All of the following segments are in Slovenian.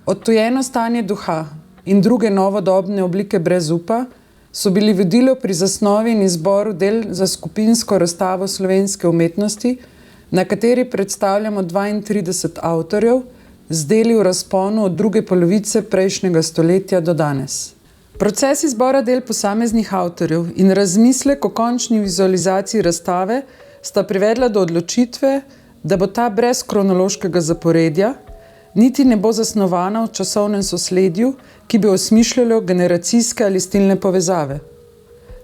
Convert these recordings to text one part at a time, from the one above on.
Odtujeno stanje duha in druge novodobne oblike brezupa so bili vodilo pri zasnovi in izboru del za skupinsko razstavo slovenske umetnosti, na kateri predstavljamo 32 avtorjev z deli v razponu od druge polovice prejšnjega stoletja do danes. Proces izbora del posameznih avtorjev in razmislek o končni vizualizaciji razstave sta privedla do odločitve, da bo ta brez kronološkega zaporedja, niti ne bo zasnovana v časovnem sosledju, ki bi osmišljalo generacijske ali stilne povezave.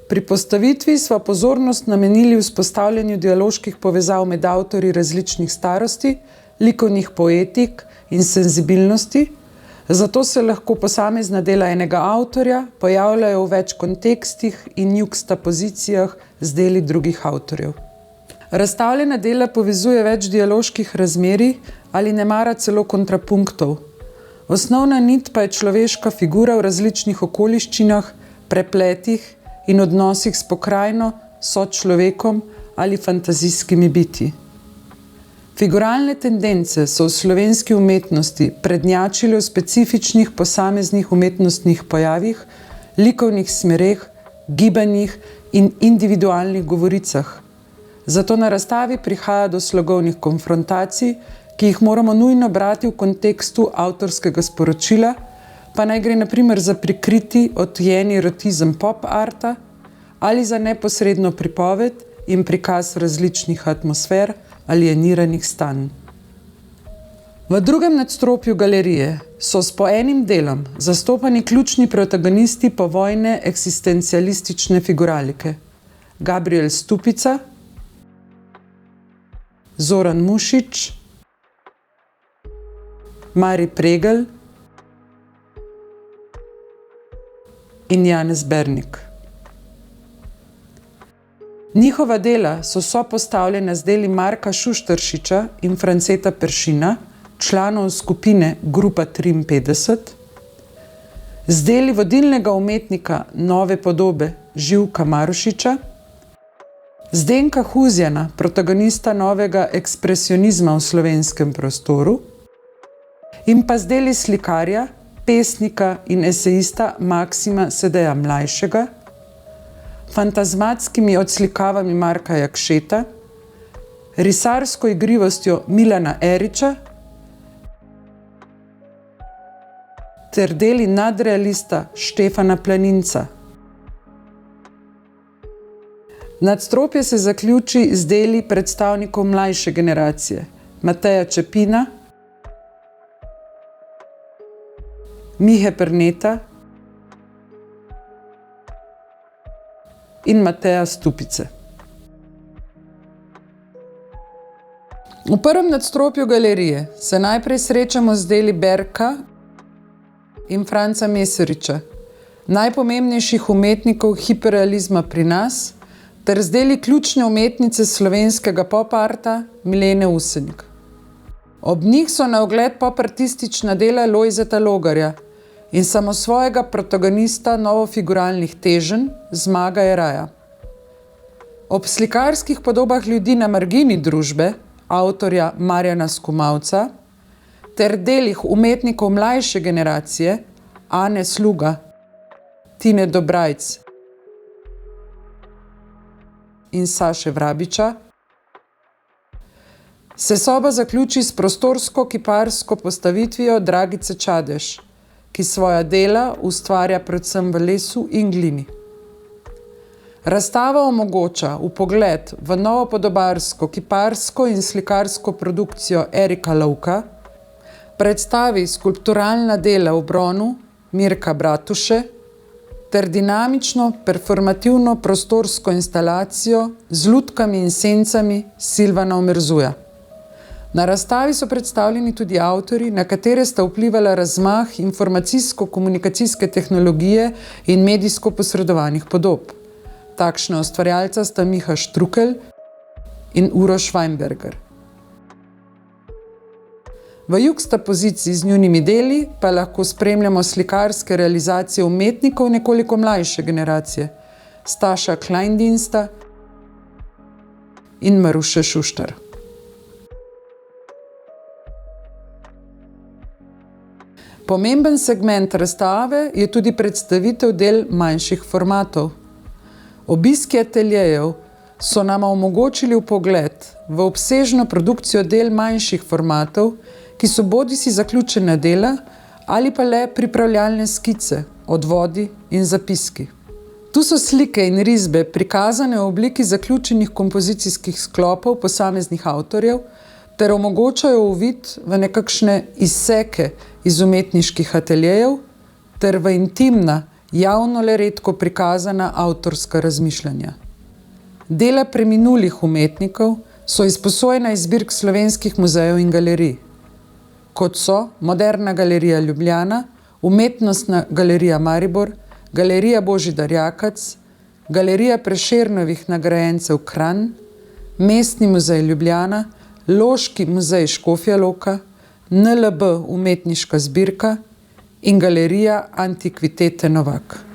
Pri postavitvi sva pozornost namenili vzpostavljanju dialoških povezav med avtorji različnih starosti, likovnih poetik in senzibilnosti, zato se lahko posamezna dela enega avtorja pojavljajo v več kontekstih in juxtapozicijah z deli drugih avtorjev. Razstavljena dela povezuje več dialoških razmerij ali nemara celo kontrapunktov. Osnovna nit pa je človeška figura v različnih okoliščinah, prepletih in odnosih s pokrajino, sočlovekom ali fantazijskimi bitji. Figuralne tendence so v slovenski umetnosti prednjačile v specifičnih posameznih umetnostnih pojavih, likovnih smereh, gibanjih in individualnih govoricah. Zato na razstavi prihaja do slogovnih konfrontacij, ki jih moramo nujno brati v kontekstu avtorskega sporočila, pa naj gre na primer za prikriti, odtujeni erotizem pop arta ali za neposredno pripoved in prikaz različnih atmosfer alieniranih stanj. V drugem nadstropju galerije so s po enim delom zastopani ključni protagonisti povojne eksistencialistične figuralike: Gabriel Stupica, Zoran Mušič, Mari Pregl in Janez Bernik. Njihova dela so sopostavljena z deli Marka Šušteršiča in Franceta Peršina, članov skupine Grupa 53, z deli vodilnega umetnika nove podobe Živka Marušiča, Zdenka Huzjana, protagonista novega ekspresionizma v slovenskem prostoru, in pa z deli slikarja, pesnika in esejista Maksima Sedeja Mlajšega, fantazmatskimi odslikavami Marka Jakšeta, risarsko igrivostjo Milana Eriča ter deli nadrealista Štefana Planinca. Nadstropje se zaključi z deli predstavnikov mlajše generacije: Mateja Čepina, Mihe Perneta in Mateja Stupice. V prvem nadstropju galerije se najprej srečamo z deli Berka in Franca Mesariča, najpomembnejših umetnikov hiperrealizma pri nas, ter z deli ključne umetnice slovenskega pop-arta Milene Usenik. Ob njih so na ogled pop-artistična dela Lojzeta Logarja in samosvojega protagonista novofiguralnih teženj Zmaga Jeraja. Ob slikarskih podobah ljudi na margini družbe, avtorja Marjana Skumavca, ter delih umetnikov mlajše generacije Ane Sluga, Tine Dobrajc in Saše Vrabiča, se soba zaključi s prostorsko-kiparsko postavitvijo Dragice Čadež, ki svoja dela ustvarja predvsem v lesu in glini. Razstava omogoča vpogled v novopodobarsko, kiparsko in slikarsko produkcijo Erika Lovka, predstavi skulpturalna dela v bronu Mirka Bratuše ter dinamično, performativno prostorsko instalacijo z lutkami in sencami Silvana Omerzuja. Na razstavi so predstavljeni tudi avtorji, na katere sta vplivala razmah informacijsko-komunikacijske tehnologije in medijsko posredovanih podob. Takšna ustvarjalca sta Miha Štrukelj in Uroš Weinberger. V juxtapoziciji z njunimi deli pa lahko spremljamo slikarske realizacije umetnikov nekoliko mlajše generacije, Staša Kleindiensta in Maruše Pomemben segment razstave je tudi predstavitev del manjših formatov. Obiski ateljejev so nama omogočili vpogled v obsežno produkcijo del manjših formatov, ki so bodisi zaključena dela ali pa le pripravljalne skice, odvodi in zapiski. Tu so slike in risbe prikazane v obliki zaključenih kompozicijskih sklopov posameznih avtorjev ter omogočajo uvid v nekakšne izseke iz umetniških ateljejev ter v intimna, javno le redko prikazana avtorska razmišljanja. Dela preminulih umetnikov so izposojena iz zbirk slovenskih muzejev in galerij, kot so Moderna galerija Ljubljana, Umetnostna galerija Maribor, Galerija Božidar Jakac, Galerija Prešernovih nagrajencev Kranj, Mestni muzej Ljubljana, Loški muzej Škofja Loka, NLB umetniška zbirka in Galerija Antikvitete Novak.